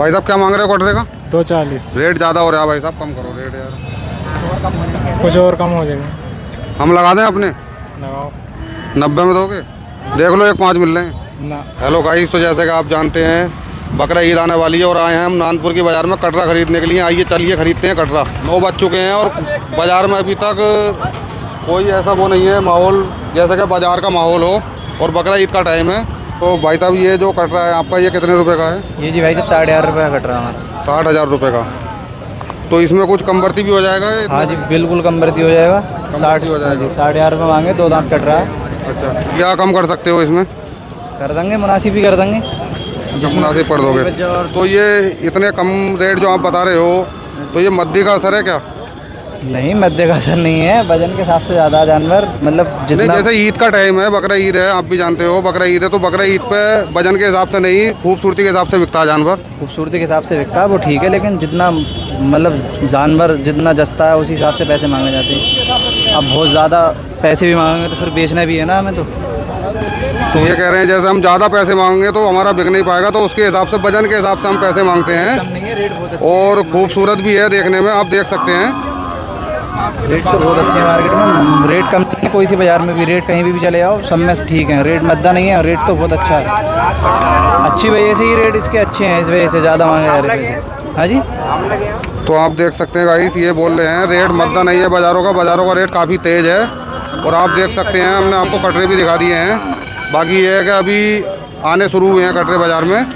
भाई साहब क्या मांग रहे हो कटरे का? 240। रेट ज़्यादा हो रहा है भाई साहब, कम करो रेट यार। कुछ और कम हो जाएगा। हम लगा दें अपने? लगाओ 90 में दोगे? देख लो, 1 5 मिल रहे हैं ना। हेलो गाइस, तो जैसे कि आप जानते हैं बकरा ईद आने वाली है और आए हैं हम नानपुर की बाज़ार में कटरा खरीदने के लिए। आइए चलिए खरीदते हैं कटरा। 9 बज चुके हैं और बाज़ार में अभी तक कोई ऐसा वो नहीं है माहौल जैसे कि बाज़ार का माहौल हो, और बकरा ईद का टाइम है। तो भाई साहब ये जो कटरा है आपका, ये कितने रुपए का है? ये जी भाई साहब 6000 रुपये का कट रहा है हमारा। 60,000 रुपये का। तो इसमें कुछ कम बढ़ती भी हो जाएगा? हाँ जी बिल्कुल कम भर्ती हो जाएगा। 60 हो जाएगा। 60,000 रुपये मांगे, 2 दांत कट रहा है। अच्छा, क्या कम कर सकते हो इसमें? कर देंगे, मुनासिब ही कर देंगे जिस मुनासिब पड़ दोगे। तो ये इतने कम रेट जो आप बता रहे हो, तो ये मद्दी का असर है क्या? नहीं, मध्य का असर नहीं है, वजन के हिसाब से ज़्यादा जानवर मतलब नहीं, जितना। जैसे ईद का टाइम है, बकरा ईद है, आप भी जानते हो बकरा ईद है, तो बकरा ईद पे वजन के हिसाब से नहीं खूबसूरती के हिसाब से बिकता है जानवर। खूबसूरती के हिसाब से बिकता है वो ठीक है, लेकिन जितना मतलब जानवर जितना जस्ता है उसी हिसाब से पैसे मांगे जाते हैं। अब बहुत ज़्यादा पैसे भी मांगेंगे तो फिर बेचना भी है ना हमें। तो ये कह रहे हैं जैसे हम ज़्यादा पैसे मांगेंगे तो हमारा बिक नहीं पाएगा, तो उसके हिसाब से वजन के हिसाब से हम पैसे मांगते हैं। और खूबसूरत भी है देखने में, आप देख सकते हैं। रेट तो बहुत अच्छे हैं मार्केट में, रेट कम नहीं है कोई सी बाज़ार में भी। रेट कहीं भी चले जाओ सब में ठीक है, रेट मद्दा नहीं है, रेट तो बहुत अच्छा है। अच्छी वजह से ही रेट इसके अच्छे हैं, इस वजह से ज़्यादा मांगे जा रहे हैं। हाँ जी, तो आप देख सकते हैं गाइस, ये बोल रहे हैं रेट मद्दा नहीं है बाज़ारों का रेट काफ़ी तेज़ है। और आप देख सकते हैं, हमने आपको कटरे भी दिखा दिए हैं। बाकी ये है कि अभी आने शुरू हुए हैं कटरे बाज़ार में,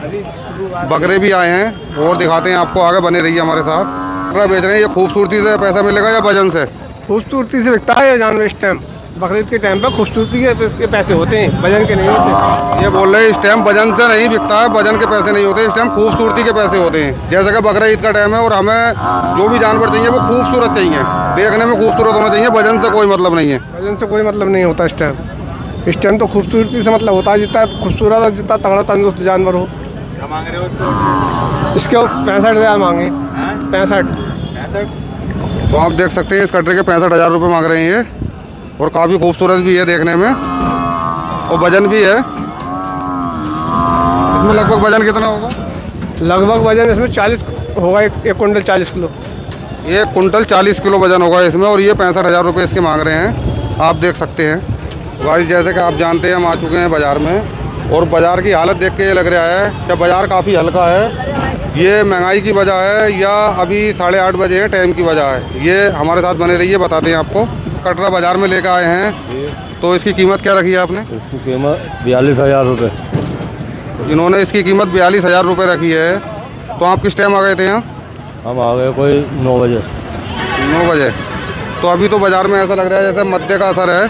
बकरे भी आए हैं और दिखाते हैं आपको। आगे बने रहिए हमारे साथ। बकरा बेच रहे हैं, ये खूबसूरती से पैसा मिलेगा या वजन से? खूबसूरती से बिकता है जानवर इस टाइम, बकरीद के टाइम पर खूबसूरती के पैसे होते हैं, वजन के नहीं होते। ये बोल रहे हैं इस टाइम वजन से नहीं बिकता है, वजन के पैसे नहीं होते, इस टाइम खूबसूरती के पैसे होते हैं। जैसे कि बकरा ईद का टाइम है और हमें जो भी जानवर चाहिए वो खूबसूरत चाहिए, देखने में खूबसूरत होना चाहिए, वजन से कोई मतलब नहीं है। वजन से कोई मतलब नहीं होता इस टाइम तो खूबसूरती से मतलब होता है। जितना खूबसूरत और जितना तगड़ा तंदुरुस्त जानवर हो। क्या मांग रहे हो इसके? 65,000 मांगे। 65। तो आप देख सकते हैं इस कटरे के 65,000 रुपये मांग रहे हैं ये, और काफ़ी खूबसूरत भी है देखने में, और वजन भी है। इसमें लगभग वजन कितना होगा? लगभग वजन इसमें 40 होगा, 1 कुंटल 40 किलो। 1 कुंटल 40 किलो वजन होगा इसमें, और ये 65,000 रुपये इसके मांग रहे हैं। आप देख सकते हैं भाई, जैसे कि आप जानते हैं हम आ चुके हैं बाज़ार में, और बाज़ार की हालत देख के ये लग रहा है कि बाज़ार काफ़ी हल्का है। ये महंगाई की वजह है या अभी 8:30 बजे हैं टाइम की वजह है? ये हमारे साथ बने रहिए, बताते हैं आपको। कटरा बाज़ार में लेकर आए हैं, तो इसकी कीमत क्या रखी है आपने? इसकी कीमत 42,000 रुपये। इन्होंने इसकी कीमत 42,000 रुपये रखी है। तो आप किस टाइम आ गए थे यहाँ? हम आ गए कोई 9 बजे। 9 बजे। तो अभी तो बाज़ार में ऐसा लग रहा है जैसे मध्य का असर है।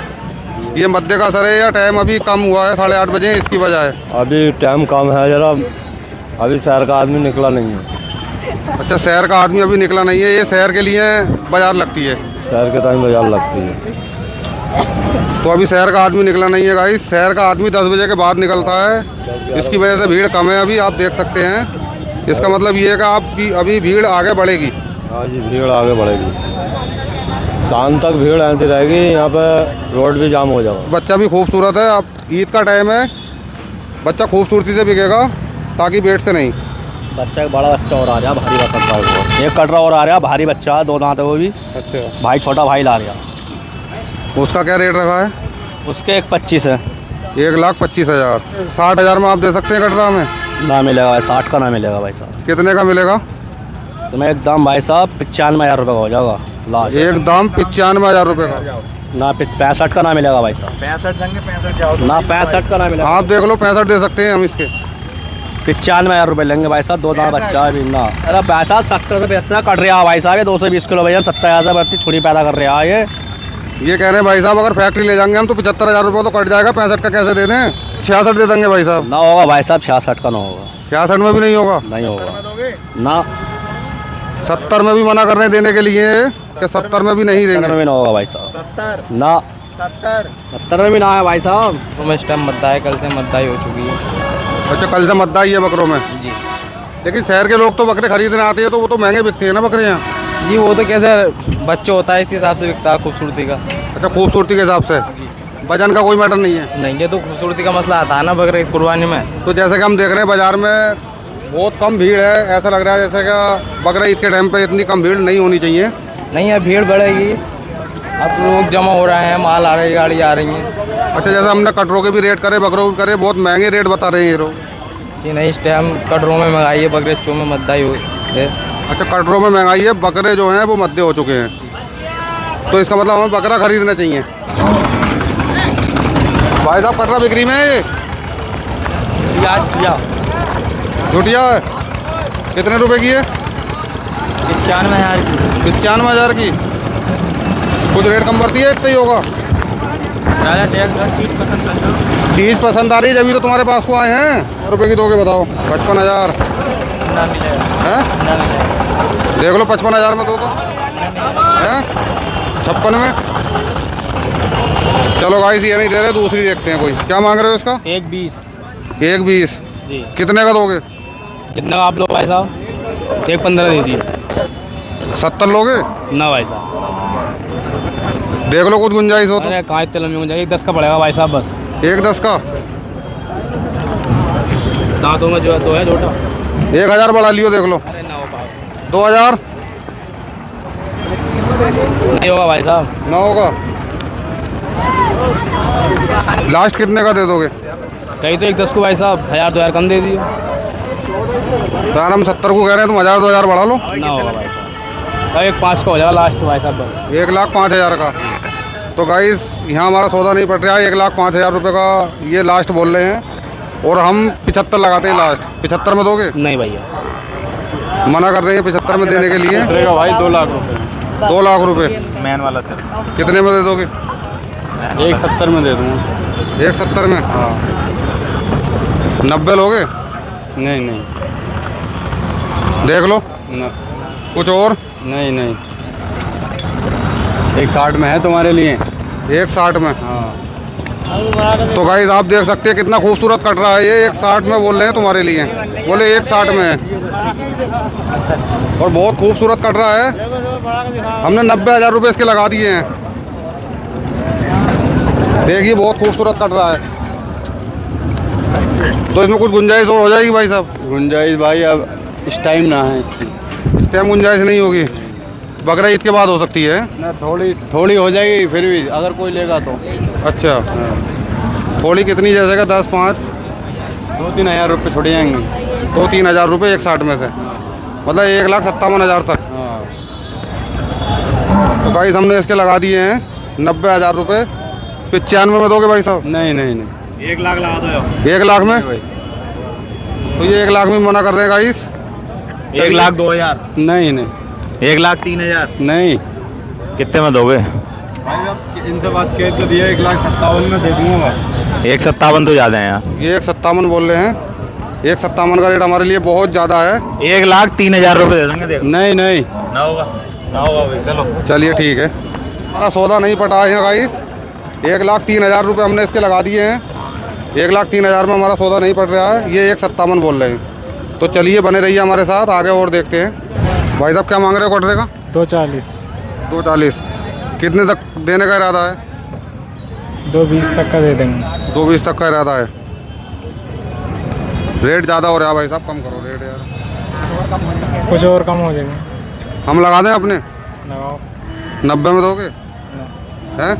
ये मध्य का असर है या टाइम अभी कम हुआ है, 8:30 बजे, इसकी वजह है? अभी टाइम कम है ज़रा, अभी शहर का आदमी निकला नहीं है। अच्छा, शहर का आदमी अभी निकला नहीं है। ये शहर के लिए बाज़ार लगती है? शहर के टाइम बाजार लगती है। तो अभी शहर का आदमी निकला नहीं है गाइस। शहर का आदमी 10 बजे के बाद निकलता है, इसकी वजह से भीड़ कम है अभी, आप देख सकते हैं। इसका मतलब ये है कि आपकी अभी भीड़ आगे बढ़ेगी। हाँ जी, भीड़ आगे बढ़ेगी, शाम तक भीड़ ऐसी रहेगी। यहाँ पे रोड भी जाम हो जाएगा। बच्चा भी खूबसूरत है, अब ईद का टाइम है, बच्चा खूबसूरती से बिकेगा, ताकि वेट से नहीं। बच्चा एक बड़ा बच्चा और आ रहा, भारी बच्चा, एक कटरा और आ रहा, भारी बच्चा, 2 दांत है वो भी। अच्छा, भाई छोटा भाई ला रहा। उसका क्या रेट रखा है? उसके 1,25,000 है। 1,25,000। 60,000 में आप दे सकते हैं कटरा में? ना मिलेगा, 60 का ना मिलेगा भाई साहब। कितने का मिलेगा? तो मैं एकदम भाई साहब 95,000 रुपये का हो जाएगा लास्ट। एकदम 95,000 रुपये का? ना 65 का ना मिलेगा भाई साहब। 65 देंगे, 65 ना 65 का ना मिलेगा। आप देख लो, 65 दे सकते हैं हम इसके। 95,000 रुपये लेंगे भाई साहब, 2 दांत बच्चा अभी ना। अरे पैसा 70 से इतना कट रहा है भाई साहब, ये 220 किलो भैया 70,000 से बढ़ती छुरी पैदा कर रहा है ये कह रहे हैं भाई साहब अगर फैक्ट्री ले जाएंगे हम तो 75,000 रुपये तो कट जाएगा, 65 का कैसे दे दें? 66 दे देंगे भाई साहब। ना होगा भाई साहब, 66 का ना होगा। 66 में भी नहीं होगा? नहीं होगा ना। 70 में भी मना कर रहे हैं देने के लिए कि 70 में भी नहीं देंगे? 70 में ना होगा भाई साहब। 70 ना 70 में भी ना है भाई साहब। तो मैं इस टाइम मद्दा है, कल से मद्दा ही हो चुकी है। अच्छा, कल से मद्दा ही है बकरों में? जी। लेकिन शहर के लोग तो बकरे खरीदने आते हैं, तो वो तो महंगे बिकते हैं ना बकरे यहाँ? जी वो तो कैसे बच्चा होता है इस हिसाब से बिकता है, खूबसूरती का। अच्छा, खूबसूरती के हिसाब से, वजन का कोई मैटर नहीं है? नहीं, ये तो खूबसूरती का मसला आता है ना बकरे कुर्बानी में। तो जैसे कि हम देख रहे हैं बाज़ार में बहुत कम भीड़ है, ऐसा लग रहा है जैसे कि बकरा ईद के टाइम पे इतनी कम भीड़ नहीं होनी चाहिए। नहीं है, भीड़ बढ़ेगी। अब लोग जमा हो रहे हैं, माल आ रही है, गाड़ी आ रही है। अच्छा, जैसे हमने कटरों के भी रेट करे, बकरों के करे, बहुत महंगे रेट बता रहे हैं ये लोग। कि नहीं, इस टाइम कटरों में महंगाई है, बकरे चो में मद्दाई हुई है। अच्छा, कटरों में महंगाई है, बकरे जो हैं वो मध्य हो चुके हैं, तो इसका मतलब हमें बकरा खरीदना चाहिए। भाई साहब, कटरा बिक्री में है ये? छुटिया है, कितने रुपए की है? 95,000 की। 95,000 की। कुछ रेट कम बढ़ती है, इतना ही होगा। चीज़ पसंद आ रही है, जब तो तुम्हारे पास को आए हैं। रुपए की दोगे बताओ? 55,000 है? देख लो, 55,000 में दो तो है, 56 में। चलो गाइस, ये नहीं दे रहे, दूसरी देखते हैं कोई। क्या मांग रहे हो इसका? 1,20। 1,20 जी। कितने का दोगे? कितना आप लोग भाई साहब? 1,15 दे दिए। 70 लोगे? ना भाई साहब, देख लो कुछ गुंजाइश हो तो। अरे कहाँ इतने लंबी हो जाएगी, 10 का पड़ेगा भाई साहब बस। 1,10 का। दांतों में जो है 2 है छोटा। 1,000 बढ़ा लियो, देख लो। अरे ना हो पाएगा, 2,000 नहीं होगा भाई साहब। ना होगा। लास्ट कितने का दे दोगे? कहीं तो 1,10 को भाई साहब 1,000-2,000 कम दे दिए। यार हम 70 को कह रहे हैं, तुम 1,000-2,000 बढ़ा लो। ना होगा भाई साहब, 1,05 का हो जाएगा लास्ट भाई साहब बस। 1,05,000 का। तो गाइस, यहाँ हमारा सौदा नहीं पड़ रहा है। 1,05,000 रुपये का ये लास्ट बोल रहे हैं, और हम 75 लगाते हैं लास्ट। 75 में दोगे? नहीं भैया, मना कर रहे हैं 75 में देने के लिए। भाई 2 लाख रुपये। 2 लाख रुपये मैन वाला कितने में दे दोगे? 170 में दे दूँगा। 170 में? हाँ। 90 लोगे? नहीं नहीं देख लो न, कुछ और। नहीं नहीं 160 में है तुम्हारे लिए। 160 में? हाँ। तो गाइस, आप देख सकते हैं कितना खूबसूरत कट रहा है ये। 160 में बोल रहे हैं तुम्हारे लिए, बोले 160 में है, और बहुत खूबसूरत कट रहा है। हमने 90,000 रुपये इसके लगा दिए हैं। देखिए, बहुत खूबसूरत कट रहा है। तो इसमें कुछ गुंजाइश और हो जाएगी भाई साहब? गुंजाइश भाई अब इस टाइम ना है, इस टाइम गुंजाइश नहीं होगी, बकरा ईद के बाद हो सकती है ना। थोड़ी हो जाएगी, फिर भी अगर कोई लेगा तो। अच्छा, थोड़ी कितनी? जैसे का 10, 5, 2-3 हज़ार रुपये छोड़ जाएंगे। 2-3 हज़ार रुपये 160 में से, मतलब 1,57,000 तक। हाँ। तो भाई हमने इसके लगा दिए हैं 90,000 रुपये। 95 में दोगे भाई साहब? नहीं नहीं नहीं 1 लाख लगा दो। 1 लाख में? तो ये 1 लाख में मना कर रहे हैं गाइस। 1,02,000। नहीं नहीं 1,03,000। नहीं। कितने में दोगे? भाई अब इनसे बात कर तो दिया, 1,57,000 में दे दूंगा बस। 1,57 तो ज़्यादा है यार। ये 1,57 बोल रहे हैं। 1,57 का रेट हमारे लिए बहुत ज़्यादा है। 1,03,000 रुपये दे देंगे। देखो नहीं नहीं ना होगा, ना होगा भाई, चलो। चलिए ठीक है, हमारा सौदा नहीं पटा है गाइस। 1,03,000 रुपये हमने इसके लगा दिए हैं। 1,03,000 में हमारा सौदा नहीं पड़ रहा है, ये 1,57 बोल रहे हैं। तो चलिए, बने रहिए हमारे साथ, आगे और देखते हैं। भाई साहब, क्या मांग रहे हो कटरे का? 240। 240। कितने तक देने का इरादा है? 220 तक का दे देंगे। 220 तक का इरादा है। रेट ज़्यादा हो रहा है भाई साहब, कम करो रेट यार। कुछ और कम हो जाएगा। हम लगा दें अपने? लगाओ। 90 में दोगे? हैं?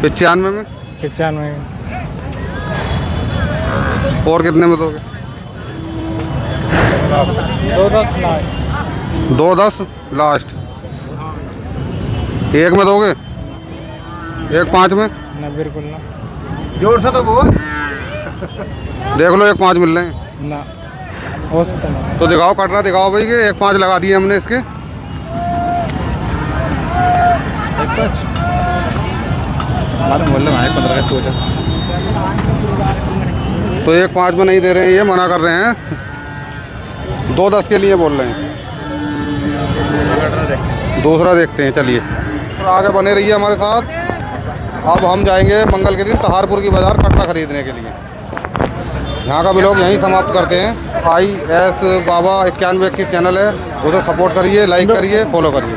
95 में? 95। और कितने में दोगे? 210 लाख। 210 लास्ट। 1 में दोगे? 1,05 में? ना, बिल्कुल ना। जोर से तो बोल। देख लो, 1,05 मिल रहे हैं ना, हो सकता ना। तो दिखाओ, कटरा दिखाओ भाई के। 1,05 लगा दिए हमने इसके। तो 1,05 में नहीं दे रहे हैं, ये मना कर रहे हैं। 210 के लिए बोल रहे हैं। दूसरा देखते हैं, चलिए। और आगे बने रहिए हमारे साथ। अब हम जाएंगे मंगल के दिन तहारपुर की बाज़ार कटरा खरीदने के लिए। यहाँ का भी लोग यहीं समाप्त करते हैं। IS बाबा 91 की चैनल है, उसे सपोर्ट करिए, लाइक करिए, फॉलो करिए।